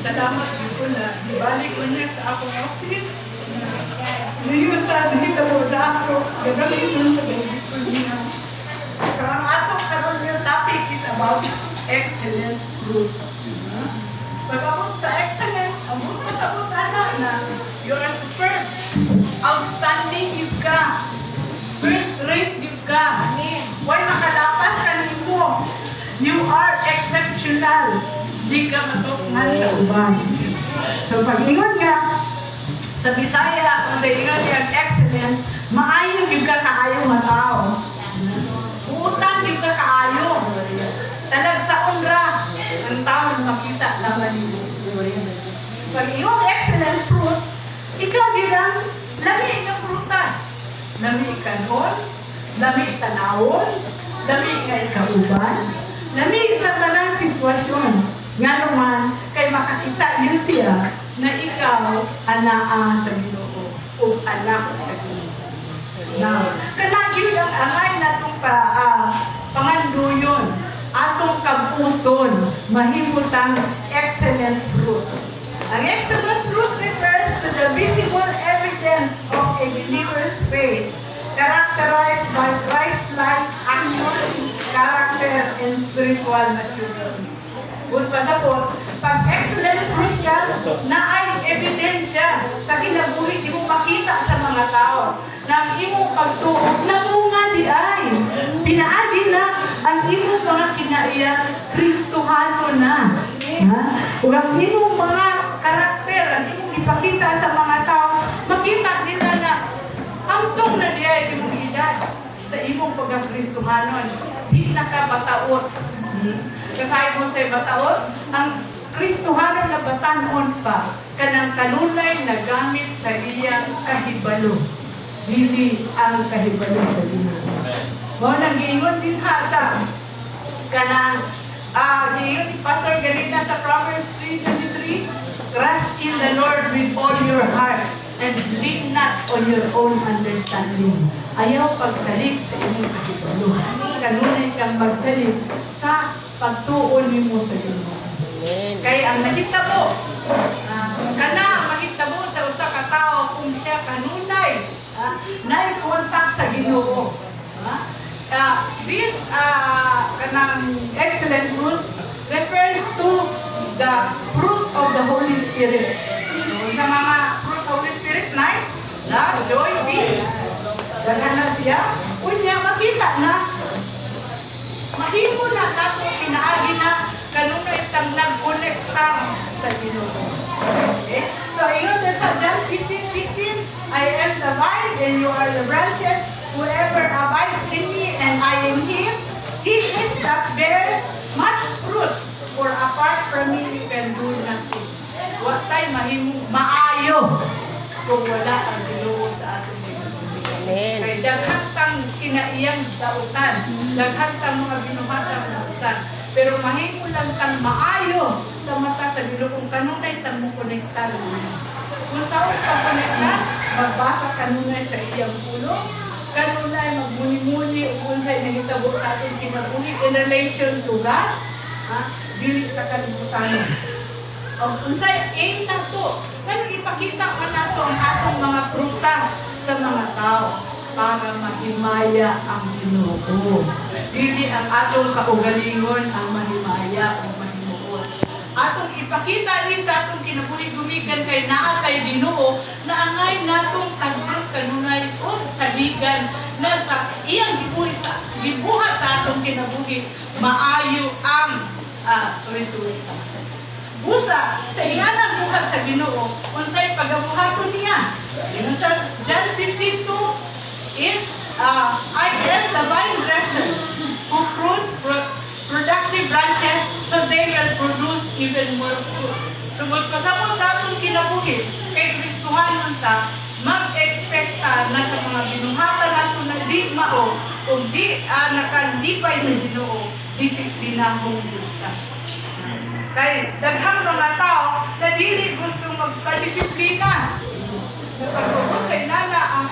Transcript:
Salamat ko na ibalik ko niya sa akong office. Ngayon sa nahitabo sa ako, gagamitin sa baby ko niya. So, ang atong karon yung topic is about excellent fruit. Pag-abot sa excellent, abot pa sa butana na you are superb, outstanding yun ka, first rate yun ka. Why makalapas ka nimo? You are exceptional. Di ka matukungan sa uban. So pag-ingon ka, sa Bisaya, kung sa ingon yung excellent, maayo yung ka kaayo nga tao. Utan yung ka kaayo. Talag sa undra, ang tao makita na malibo. Pag iyong excellent fruit, ikaw bilang lami ng prutas. Lami kanon, lami tanawon, lami kay kauban, lami sa tanang sitwasyon. Nga naman, kay makakita yun siya na ikaw anaa sa Ginoo o anak sa Ginoo. Now, kanagyo ang angay na itong panganduyon, atong kabuton, mahimutang excellent fruit. Ang excellent fruit refers to the visible evidence of a believer's faith, characterized by Christ-like actions, character, and spiritual maturity. Kung pasapot, pag excellent fruit yan, na ay ebidensya sa kinabuhi, di mo makita sa mga tao, na ang imong pagtuog, namunga di ay. Pinaagi na ang imong mga kinaiyak, Kristohano na. Kung ang imong mga karakter, ang imong ipakita sa mga tao, makita nila na amtong na di ay imong edad sa imong pagka-Kristohanon. Di na ka bataot. Kasay mo sa bataon, ang Kristohanon na batanon pa, kanang kanunay na gamit sa iyang kahibalo. Dili ang kahibalo sa Ginoo. Mo nang giingon din ha sa kanang giingon ni Pastor Galina sa Proverbs 3:23, trust in the Lord with all your heart and lean not on your own understanding. Ayaw pagsalig sa inyong kahibalo. Kanunay kang magsalig sa pagtuon mo sa Ginoo. Kaya ang mahitabo, mahitabo sa usa ka tao kung siya kanunay, na-contact sa Ginoo. This kanang excellent fruits refers to the fruit of the Holy Spirit. So, sa mga fruit of the Holy Spirit, love, joy, peace, daghan na siya, kunya makita na mahimo na nato pinaagi na kanunay tang nag-connectang sa Ginoo. Okay? So, yun sa John 15:15, I am the vine and you are the branches. Whoever abides in me and I in him, he is that bears much fruit. For apart from me, you can do nothing. What time mahimo maayo kung wala ang Ginoo sa ating Amen. Kaya daghan tang kinaiyang dautan, daghan tang mga binuhatang dautan. Pero mahimo lang tang maayo sa mata sa Ginoo kung kanunay tang mo konektar. Kung saan ka konektar, magbasa kanunay sa iyang pulo, kanunay magmuni-muni kung sa'y nagitabo sa ating kinabuhi in relation to God, dili sa kalibutan. O kung sa'y aim na to, kaya ipakita ka na to ang atong mga prutas sa mga tao para mahimaya ang Ginoo. Dili ang atong kaugalingon ang mahimaya o mahimuon. Atong ipakita ni sa atong kinabuhi-gumigan kay naa kay Ginoo na angay natong tagbot kanunay o saligan na sa iyang gibuhat sa atong kinabuhi maayo ang resulta. Busa sa iyanang buhat sa Ginoo unsay pagabuhaton niya. Sa John 15:2, I am the vine dresser who prunes productive branches so they will produce even more fruit. So magpasabot sa atong kinabuhi kay Kristohanon ta, mag-expect na sa mga binuhatan nato na di mao o di nakandipay sa Ginoo, disiplinahong kita. Kaya daghang mga tao na dili gusto magpadisiplina